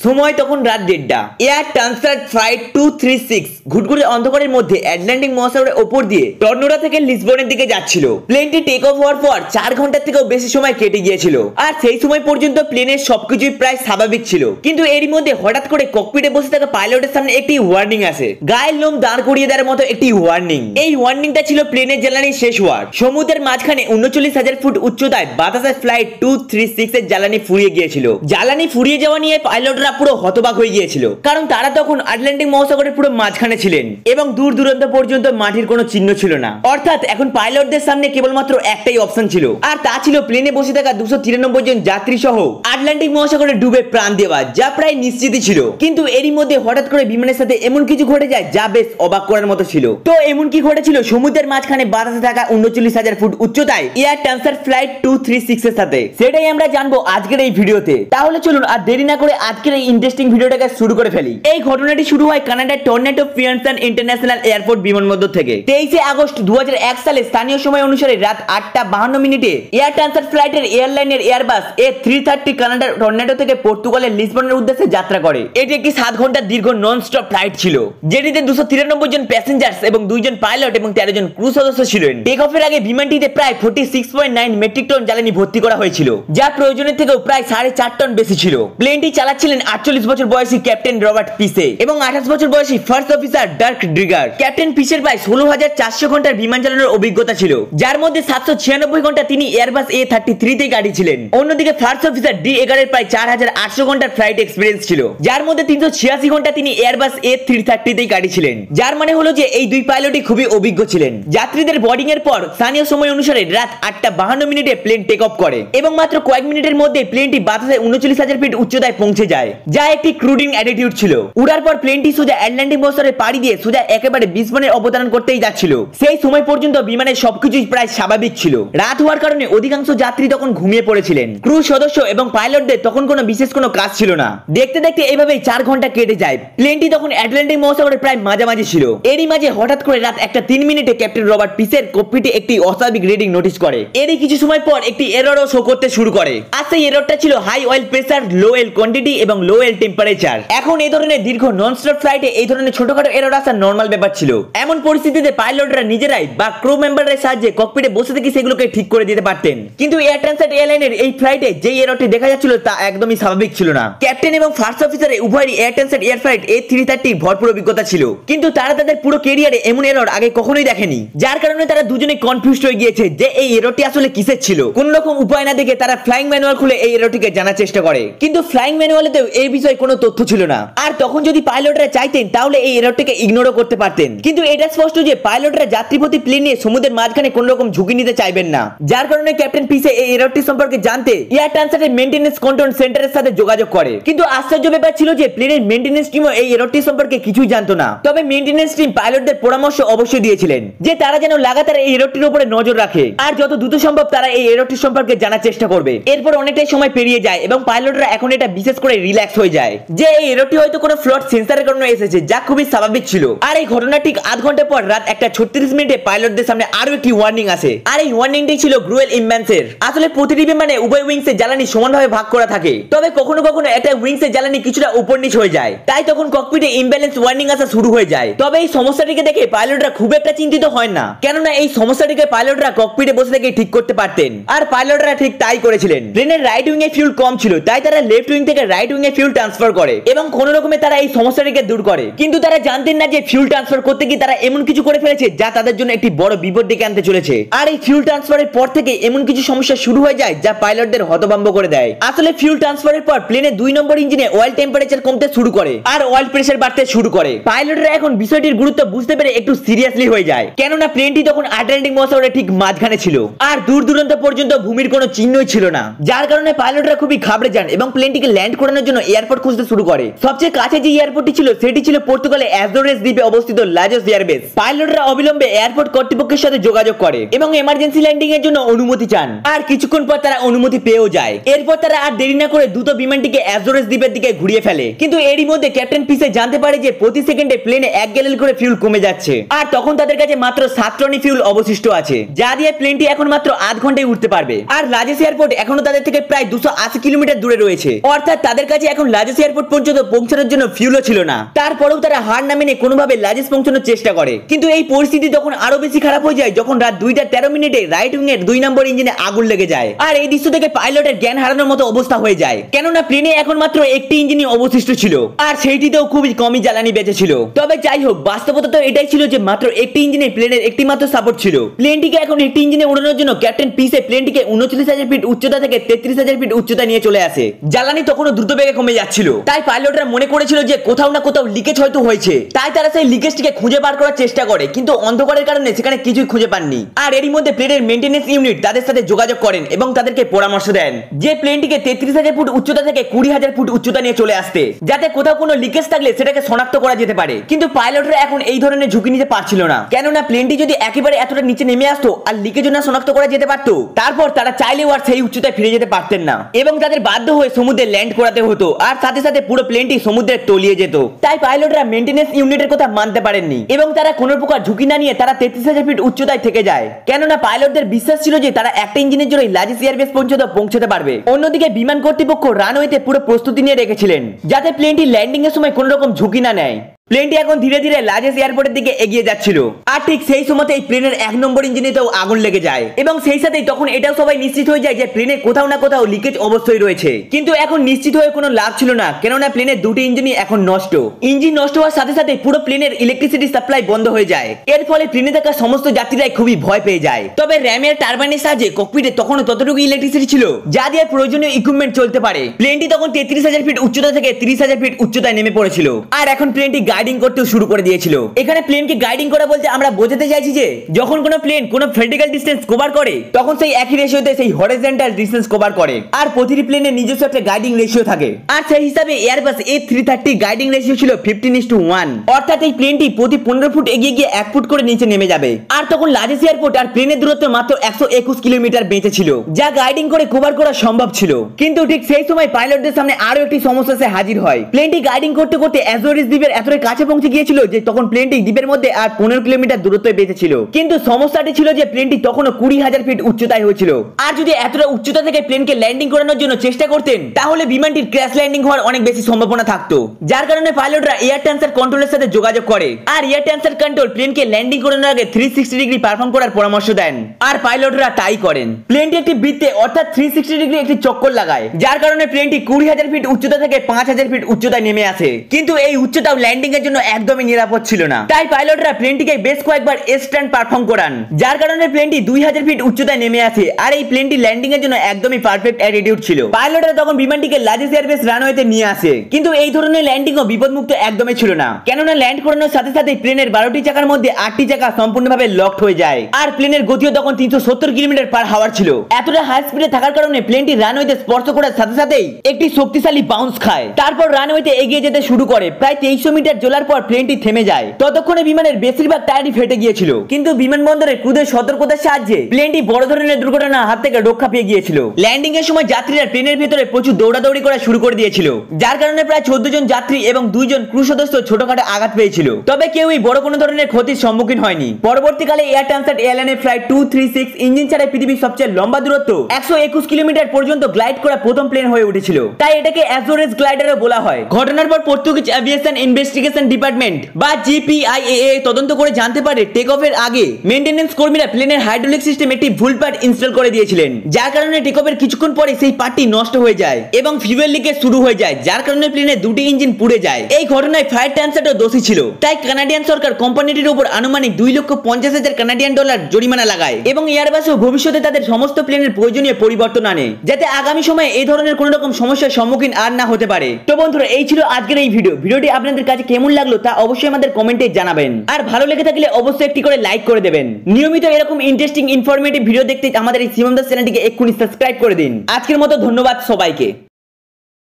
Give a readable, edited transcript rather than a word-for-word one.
সময় তখন রাত 1:30। এয়ার ট্রান্সফার ফ্লাইট 236 ঘুটঘুটে অন্ধকারের মধ্যে আটলান্টিক মহাসাগরের ওপর দিয়ে টর্নেডো থেকে লিসবনের দিকে যাচ্ছিল। প্লেনটি টেক অফ হওয়ার পর 4 ঘন্টার থেকেও বেশি সময় কেটে গিয়েছিল, আর সেই সময় পর্যন্ত প্লেনের সবকিছুই প্রায় স্বাভাবিক ছিল। কিন্তু এরই মধ্যে হঠাৎ করে ককপিটে বসে থাকা পাইলটের সামনে একটি ওয়ার্নিং আসে, গায়ের লোম দাঁড় করিয়ে দেওয়ার মতো একটি ওয়ার্নিং। এই ওয়ার্নিংটা ছিল প্লেনের জ্বালানি শেষ হওয়ার। সমুদ্রের মাঝখানে 39,000 ফুট উচ্চতায় বাতাসে ফ্লাইট 236 এর জ্বালানি ফুরিয়ে গিয়েছিল। জ্বালানি ফুরিয়ে যাওয়া নিয়ে পাইলটরা পুরো হতবাক হয়ে গিয়েছিল, কারণ তারা তখন আটলান্টিক মহাসাগরের পুরো মাঝখানে ছিলেন এবং দূর দূরান্ত পর্যন্ত মাটির কোনো চিহ্ন ছিল না। অর্থাৎ এখন পাইলটদের সামনে কেবলমাত্র একটাই অপশন ছিল, আর তা ছিল প্লেনে বসে থাকা 293 জন যাত্রী সহ আটলান্টিক মহাসাগরে ডুবে প্রাণ দেওয়া, যা প্রায় নিশ্চিতই ছিল। কিন্তু এরই মধ্যে হঠাৎ করে বিমানের সাথে এমন কিছু ঘটে যায় যা বেশ অবাক করার মতো ছিল। তো এমন কি ঘটেছিল সমুদ্রের মাঝখানে বাতাসে থাকা 39,000 ফুট উচ্চতায় এয়ার ট্রান্সফার ফ্লাইট 236 এর সাথে, সেটাই আমরা জানবো আজকের এই ভিডিওতে। তাহলে চলুন আর দেরি না করে আজকের এই ইন্টারেস্টিং ভিডিওটাকে শুরু করে ফেলি। এই ঘটনাটি শুরু হয় কানাডার টরন্টো পিয়ারসন ইন্টারন্যাশনাল এয়ারপোর্ট বিমানবন্দর থেকে। 23 আগস্ট 2001 সালে স্থানীয় সময় অনুসারে রাত 8:52 এয়ার ট্রান্সফার ফ্লাইটের এয়ারলাইনের এয়ারবাস A330 কানাডার টরন্টো থেকে পর্তুগালের লিসবনের উদ্দেশ্যে যাত্রা করে। এটি একটি 7 ঘন্টা দীর্ঘ নন স্টপ ফ্লাইট ছিল, যেটিতে 293 জন প্যাসেঞ্জার্স এবং 2 জন পাইলট এবং 13 জন ক্রু সদস্য ছিলেন। টেক অফের আগে বিমানটিতে প্রায় 46.9 মেট্রিক টন জ্বালানি ভর্তি করা হয়েছিল, যা প্রয়োজনের থেকেও প্রায় 4.5 টন বেশি ছিল। প্লেনটি চালাচ্ছিলেন 48 বছর বয়সী ক্যাপ্টেন রবার্ট পিসে এবং 28 বছর বয়সী ফার্স্ট অফিসার ডার্ক ড্রিগার। ক্যাপ্টেন পিসের প্রায় 16,400 ঘন্টার বিমান চালানোর অভিজ্ঞতা ছিল, যার মধ্যে 796 ঘন্টা তিনি এয়ারবাস A33 তে গাড়িছিলেন। অন্যদিকে ফার্স্ট অফিসার D11 এর প্রায় 4,800 ঘন্টার ফ্লাইট এক্সপিরিয়েন্স ছিল, যার মধ্যে 386 ঘন্টা তিনি এয়ারবাস A330 তে গাড়িছিলেন। যার মানে হলো যে এই দুই পাইলটই খুবই অভিজ্ঞ ছিলেন। যাত্রীদের বোর্ডিং এর পর স্থানীয় সময় অনুসারে রাত 8:52 প্লেন টেক অফ করে এবং মাত্র কয়েক মিনিটের মধ্যে প্লেনটি বাতাসে 39,000 ফিট উচ্চতায় পৌঁছে যায়, যা একটি ক্রুডিং অ্যাটিটিউড ছিল। উড়ার পর প্লেনটি সোজা আটলান্টিক মহাসাগরে পাড়ি দিয়ে সোজা একেবারে লিসবনে অবতরণ করতেই যাচ্ছিল। সেই সময় পর্যন্ত বিমানের সবকিছুই প্রায় স্বাভাবিক ছিল। রাত হওয়ার কারণে অধিকাংশ যাত্রী তখন ঘুমিয়ে পড়েছিলেন। ক্রু সদস্য এবং পাইলটদের তখন কোনো বিশেষ কোনো কাজ ছিল না। দেখতে দেখতে এইভাবেই 4 ঘন্টা কেটে যায়। প্লেনটি তখন আটলান্টিক মহাসাগরের প্রায় মাঝামাঝি ছিল। এরই মাঝে হঠাৎ করে রাত 1:03 ক্যাপ্টেন রবার্ট পিসের ককপিটে একটি অস্বাভাবিক রিডিং নোটিস করে। এরই কিছু সময় পর একটি এররও শো করতে শুরু করে, আর সেই এররটা ছিল high oil pressure, low oil quantity এবং লো অয়েল টেম্পারেচার। এখন এই ধরনের দীর্ঘ নন স্টপ ফ্লাইটে এই ধরনের ছোটখাটো এরর আসা নরমাল ব্যাপার ছিল। এমন পরিস্থিতিতে পাইলটরা নিজেরাই বা ক্রু মেম্বারের সাহায্যে ককপিটে বসে থেকে সেগুলোকে ঠিক করে দিতে পারতেন। কিন্তু এয়ার ট্রান্সিট এয়ারলাইনের এই ফ্লাইটে যে এররটি দেখা যাচ্ছিল তা একদমই স্বাভাবিক ছিল না। ক্যাপ্টেন এবং ফার্স্ট অফিসারের উভয়েরই air transit air flight A330 ভরপুর অভিজ্ঞতা ছিল, কিন্তু তারা তাদের পুরো ক্যারিয়ারে এমন এরর আগে কখনোই দেখেনি। যার কারণে তারা দুজনেই কনফিউজড হয়ে গিয়েছে যে এই এররটি আসলে কিসের ছিল। কোন রকম উপায় না দেখে তারা ফ্লাইং ম্যানুয়াল খুলে এই এররটিকে জানার চেষ্টা করে, কিন্তু ফ্লাইং ম্যানুয়ালেতেও এই বিষয়ে কোনো তথ্য ছিল না। আর তখন যদি পাইলটরা চাইতেন তাহলে এই এররটিকে ইগনোরও করতে পারতেন, কিন্তু এটা স্পষ্ট যে পাইলটরা যাত্রীপতি প্লেন নিয়ে সমুদ্রের মাঝখানে কোন রকম ঝুঁকি নিতে চাইবেন না। যার কারণে ক্যাপ্টেন পিসে এই এররটি সম্পর্কে জানতে এয়ার ট্রান্সিটের মেইনটেনেন্স কন্ট্রোল সেন্টারের সাথে যোগাযোগ করে। কিন্তু আশ্চর্য ব্যাপার ছিল যে প্লেনের মেইনটেনেন্স টিমও এই এররটি সম্পর্কে কিছুই জানতো না। তবে মেইনটেনেন্স টিম পাইলটদের পরামর্শ অবশ্যই দিয়েছিলেন যে তারা যেন লাগাতার এই এররটির উপরে নজর রাখে, আর যত দ্রুত সম্ভব তারা এই এররটি সম্পর্কে জানার চেষ্টা করবে। এরপর অনেকটাই সময় পেরিয়ে যায় এবং পাইলটরা এখন এটা বিশেষ করে রিল্যাক্স হয়ে যায় যে এই এররটি হয়তো কোনো ফ্লট সেন্সরের কারণে এসেছে, যা খুবই স্বাভাবিক ছিল। আর এই ঘটনা ঠিক আধ ঘন্টা পর রাত 1:36 পাইলটদের সামনে আরো একটি ওয়ার্নিং আসে, আর এই ওয়ার্নিংটি ছিল গ্রুয়েল ইমব্যালেন্সের। আসলে প্রতিটি বিমানে উভয় উইংসে জ্বালানি সমানভাবে ভাগ করা থাকে, তবে কখনো কখনো একটা উইংসের জ্বালানি কিছুটা উপর নিচ হয়ে যায়, তাই তখন ককপিটে ইমব্যালেন্স ওয়ার্নিং আসা শুরু হয়ে যায়। তবে এই সমস্যাটিকে দেখে পাইলটরা খুব একটা চিন্তিত হয় না, কেননা এই সমস্যাটিকে পাইলটরা ককপিটে বসে থেকে ঠিক করতে পারতেন, আর পাইলটরা ঠিক তাই করেছিলেন। প্লেনের রাইট উইং এ ফিউল কম ছিল, তাই তারা লেফট উইং থেকে রাইট উইং এ ফিউল ট্রান্সফার করে এবং কোনো রকমে তারা এই সমস্যাটিকে দূর করে। কিন্তু তারা জানতেন না যে ফিউল ট্রান্সফার করতে গিয়ে তারা এমন কিছু করে ফেলেছে যা তাদের জন্য একটি বড় বিপদ ডেকে আনতে চলেছে। আর এই ফিউল ট্রান্সফারের পর থেকে এমন কিছু সমস্যা শুরু হয়ে যায় যা পাইলটদের হতভম্ব করে দেয়। আসলে ফিউল ট্রান্সফারের পর প্লেনের 2 নম্বর ইঞ্জিনে অয়েল টেম্পারেচার কমতে শুরু করে আর অয়েল প্রেসার বাড়তে শুরু করে। পাইলটরা এখন বিষয়টির গুরুত্ব বুঝতে পেরে একটু সিরিয়াসলি হয়ে যায়, কেননা প্লেনটি তখন আটলান্টিক মহাসাগরের ঠিক মাঝখানে ছিল আর দূর দূরান্ত পর্যন্ত ভূমির কোনো চিহ্নই ছিল না। যার কারণে পাইলটরা খুবই ঘাবড়ে যান এবং প্লেনটিকে ল্যান্ড করানোর জন্য এয়ারপোর্ট খুঁজতে শুরু করে। সবচেয়ে কাছে যে এয়ারপোর্টটি ছিল সেটি ছিল পর্তুগালে অ্যাজোরেস দ্বীপে অবস্থিত লাজোস এয়ারবেস। পাইলটরা অবিলম্বে এয়ারপোর্ট কর্তৃপক্ষের সাথে যোগাযোগ করে এবং এমার্জেন্সি ল্যান্ডিং এর জন্য অনুমতি চান, আর কিছুক্ষণ পর তারা অনুমতি পেয়েও যায়। এরপর তারা আর দেরি না করে দ্রুত বিমানটিকে অ্যাজোরেস দ্বীপের দিকে ঘুরিয়ে ফেলে। কিন্তু এরই মধ্যে ক্যাপ্টেন পিসে জানতে পারে যে প্রতি সেকেন্ডে প্লেনে 1 গ্যালন করে ফিউল কমে যাচ্ছে, আর তখন তাদের কাছে মাত্র 7 টনই ফিউল অবশিষ্ট আছে, যা দিয়ে প্লেনটি এখন মাত্র আধ ঘন্টায় উঠতে পারবে। আর লাজোস এয়ারপোর্ট এখনো তাদের থেকে প্রায় 280 কিলোমিটার দূরে রয়েছে, অর্থাৎ তাদের কাছে এখন লাজেস এয়ারপোর্ট পর্যন্ত পৌঁছানোর জন্য ফিউলও ছিল না। তারপরেও তারা হার না মেনে কোনোভাবে লাজেস পৌঁছানোর চেষ্টা করে, কিন্তু এই পরিস্থিতি তখন আরো বেশি খারাপ হয়ে যায় যখন রাত 2:13 রাইট উইং এর 2 নম্বর ইঞ্জিনে আগুন লেগে যায়। আর এই দৃশ্য থেকে পাইলটের জ্ঞান হারানোর মতো অবস্থা হয়ে যায়, কেননা প্লেনে এখন মাত্র একটি ইঞ্জিনই অবশিষ্ট ছিল, আর সেইটিতেও খুবই কমই জ্বালানি বেঁচে ছিল। তবে যাই হোক, বাস্তবতা তো এটাই ছিল যে মাত্র একটি ইঞ্জিনে প্লেনের একটি মাত্র সাপোর্ট ছিল। প্লেনটিকে এখন একটি ইঞ্জিনে উড়ানোর জন্য ক্যাপ্টেন পিসে প্লেনটিকে 39,000 ফিট উচ্চতা থেকে 33,000 ফিট উচ্চতা নিয়ে চলে আসে। জ্বালানি তখনও দ্রুত বেগে কমে যাচ্ছিল, তাই পাইলটরা মনে করেছিল যে কোথাও না কোথাও লিকেজ হয়তো হয়েছে। তাই তারা সেই লিকেজটিকে খুঁজে বার করার চেষ্টা করে, কিন্তু অন্ধকারের কারণে সেখানে কিছুই খুঁজে পাননি। আর এরই মধ্যে প্লেনের মেইনটেনেন্স ইউনিট তাদের সাথে যোগাযোগ করেন এবং তাদেরকে পরামর্শ দেন যে প্লেনটিকে 33,000 ফুট উচ্চতা থেকে 20,000 ফুট উচ্চতা নিয়ে চলে আসতে, যাতে কোথাও কোনো লিকেজ থাকলে সেটাকে শনাক্ত করা যেতে পারে। কিন্তু পাইলটরা এখন এই ধরনের ঝুঁকি নিতে পারছিল না, কেননা প্লেনটি যদি একেবারে এতটা নিচে নেমে আসতো আর লিকেজও না শনাক্ত করা যেতে পারতো, তারপর তারা চাইলেও আর সেই উচ্চতায় ফিরে যেতে পারতেন না এবং তাদের বাধ্য হয়ে সমুদ্রে ল্যান্ড করাতে হতো, আর সাথে সাথে পুরো প্লেনটি সমুদ্রে তলিয়ে যেত। তাই পাইলটরা মেইনটেনেন্স ইউনিটের কথা মানতে পারেননি এবং তারা কোনো প্রকার ঝুঁকি না নিয়ে তারা 33,000 ফিট উচ্চতায় থেকে যায়, কেননা পাইলটদের বিশ্বাস ছিল যে তারা একটা ইঞ্জিনের জন্য লাজেস এয়ারবেস পর্যন্ত পৌঁছাতে পারবে। অন্যদিকে বিমান কর্তৃপক্ষ রানওয়েতে পুরো প্রস্তুতি নিয়ে রেখেছিলেন যাতে প্লেনটি ল্যান্ডিং এর সময় কোনো রকম ঝুঁকি না নেয়। প্লেনটি এখন ধীরে ধীরে লাজেস এয়ারপোর্টের দিকে এগিয়ে যাচ্ছিল, আর ঠিক সেই সময়তে এই প্লেনের 1 নম্বর ইঞ্জিনেতেও আগুন লেগে যায় এবং সেই সাথেই তখন এটাও সবাই নিশ্চিত হয়ে যায় যে প্লেনে কোথাও না কোথাও লিকেজ অবশ্যই রয়েছে। কিন্তু এখন নিশ্চিত হয়ে কোনো লাভ ছিল না, কেননা প্লেনের দুটি ইঞ্জিনই এখন নষ্ট। ইঞ্জিন নষ্ট হওয়ার সাথে সাথে পুরো প্লেনের ইলেকট্রিসিটি সাপ্লাই বন্ধ হয়ে যায়। এর ফলে প্লেনে থাকা সমস্ত যাত্রীরাই খুবই ভয় পেয়ে যায়। তবে র্যামের টারবাইনের সাহায্যে ককপিটে তখনও ততটুকু ইলেকট্রিসিটি ছিল যা দিয়ে প্রয়োজনীয় ইকুইপমেন্ট চলতে পারে। প্লেনটি তখন 33,000 ফিট উচ্চতা থেকে 30,000 ফিট উচ্চতায় নেমে পড়েছিল, আর এখন প্লেনটি গাইডিং করতে শুরু করে দিয়েছিল। এখানে প্লেনকে গাইডিং করা বলতে আমরা বোঝাতে চাইছি যে যখন কোনো প্লেন কোনো ভার্টিক্যাল ডিসটেন্স কভার করে তখন সেই একই রেশিওতে সেই হরিজন্টাল ডিসটেন্স কভার করে, আর প্রতিটি প্লেনের নিজস্ব একটা গাইডিং রেশিও থাকে। আর সেই হিসাবে এয়ারবাস A330 গাইডিং রেশিও ছিল 15:1, অর্থাৎ এই প্লেনটি প্রতি 15 ফুট এগিয়ে গিয়ে 1 ফুট করে নিচে নেমে যাবে। আর তখন লাজেস এয়ারপোর্ট আর প্লেনের দূরত্ব মাত্র 121 কিলোমিটার বেঁচে ছিল, যা গাইডিং করে কভার করা সম্ভব ছিল। কিন্তু ঠিক সেই সময় পাইলটদের সামনে আরো একটি সমস্যা এসে হাজির হয়। প্লেনটি গাইডিং করতে করতে অ্যাজোরিস দ্বীপের এতটাই কাছে পৌঁছে গিয়েছিল যে তখন প্লেনটি দ্বীপের মধ্যে আর 15 কিলোমিটার দূরত্বে বেঁচে ছিল। কিন্তু সমস্যাটি ছিল যে প্লেনটি তখনও 20,000 ফিট উচ্চতায় হয়েছিল, আর যদি এতটা উচ্চতা থেকে প্লেনকে ল্যান্ডিং করানোর জন্য চেষ্টা করতেন তাহলে বিমানটির ক্র্যাশ ল্যান্ডিং হওয়ার অনেক বেশি সম্ভাবনা থাকতো। যার কারণে পাইলটরা এয়ার ট্রান্সফার কন্ট্রোলের সাথে যোগাযোগ করে, আর এয়ার ট্রান্সফার কন্ট্রোল প্লেনকে ল্যান্ডিং করানোর আগে 360 ডিগ্রি পারফর্ম করার পরামর্শ দেন, আর পাইলটরা তাই করেন। প্লেনটি একটি বৃত্তে অর্থাৎ 360 ডিগ্রি একটি চক্কর লাগায়, যার কারণে প্লেনটি 20,000 ফিট উচ্চতা থেকে 5,000 ফিট উচ্চতায় নেমে আসে। কিন্তু এই উচ্চতাও ল্যান্ডিং এর জন্য একদমই নিরাপদ ছিল না, তাই পাইলটরা প্লেনটিকে বেশ কয়েকবার এস-টার্ন পারফর্ম করান, যার কারণে প্লেনটি 2,000 ফিট উচ্চতায় নেমে আসে। আর এই প্লেনটি ল্যান্ডিং এর জন্য একদমই পারফেক্ট অ্যাটিটিউড ছিল। পাইলটরা তখন বিমানটিকে লাজেস এয়ারবেস রানওয়েতে নিয়ে আসে, কিন্তু এই ধরনের ল্যান্ডিংও বিপদমুক্ত একদমই ছিল না, কেননা ল্যান্ড করানোর সাথে সাথে প্লেনের 12টি চাকার মধ্যে 8টি চাকা সম্পূর্ণভাবে লকড হয়ে যায়, আর প্লেনের গতিও তখন 370 কিলোমিটার পার হাওয়ার ছিল। এতটা হাই স্পিডে থাকার কারণে প্লেনটি রানওয়েতে স্পর্শ করার সাথে সাথেই একটি শক্তিশালী বাউন্স খায়, তারপর রানওয়েতে এগিয়ে যেতে শুরু করে। প্রায় 2300 মিটার চলার পর প্লেনটি থেমে যায়। ততক্ষণে বিমানের বেশিরভাগ টায়ারই ফেটে গিয়েছিল, কিন্তু বিমানবন্দরের ক্রুদের সতর্কতার সাহায্যে প্লেনটি বড় ধরনের দুর্ঘটনার হাত থেকে রক্ষা পেয়ে গিয়েছিল। ল্যান্ডিং এর সময় যাত্রীরা প্লেনের ভেতরে প্রচুর দৌড়াদৌড়ি করা শুরু করে দিয়েছিল, যার কারণে প্রায় 14 জন যাত্রী এবং 2 জন ক্রু সদস্য ছোটখাটো আঘাত পেয়েছিল, তবে কেউই বড় কোনো ধরনের ক্ষতির সম্মুখীন হয়নি। পরবর্তীকালে এয়ার ট্রান্সট এয়ারলাইনের ফ্লাইট 236 ইঞ্জিন ছাড়া পৃথিবীর সবচেয়ে লম্বা দূরত্ব 121 কিলোমিটার পর্যন্ত গ্লাইড করা প্রথম প্লেন হয়ে উঠেছিল, তাই এটাকে অ্যাজোরেস গ্লাইডারও বলা হয়। ঘটনার পর পর্তুগিজ এভিয়েশন ইনভেস্টিগেশন ডিপার্টমেন্ট বা GPIAA তদন্ত করে জানতে পারে টেক অফের আগে মেইনটেনেন্স কর্মীরা প্লেনের হাইড্রোলিক সিস্টেম একটি ভুল পার্ট ইনস্টল করে দিয়েছিলেন, যার কারণে টেক অফের কিছুক্ষণ পরে সেই পার্টটি নষ্ট হয়ে যায় এবং ফিউয়েল লিকেজ শুরু হয়ে যায়, যার কারণে প্লেনের দুটি ইঞ্জিন পুড়ে যায়। এই ঘটনায় ফ্লাইট ট্রান্সটও দোষী ছিল, তাই কানাডিয়ান সরকার কোম্পানিটির উপর আনুমানিক $2,50,000 জরিমানা লাগায় এবং এয়ারবাসও ভবিষ্যতে তাদের সমস্ত প্লেনের প্রয়োজনীয় পরিবর্তন আনে, যাতে আগামী সময়ে এই ধরনের কোনো রকম সমস্যার সম্মুখীন আর না হতে পারে। তো বন্ধুরা, এই ছিল আজকের এই ভিডিওটি আপনাদের কাছে কেমন লাগলো তা অবশ্যই আমাদের কমেন্টে জানাবেন, আর ভালো লেগে থাকলে অবশ্যই একটি করে লাইক করে দেবেন। নিয়মিত এরকম ইন্টারেস্টিং ইনফরমেটিভ ভিডিও দেখতে আমাদের এই শিবম দাস চ্যানেলটিকে এক্ষুনি সাবস্ক্রাইব করে দিন। আজকের মতো ধন্যবাদ সবাইকে।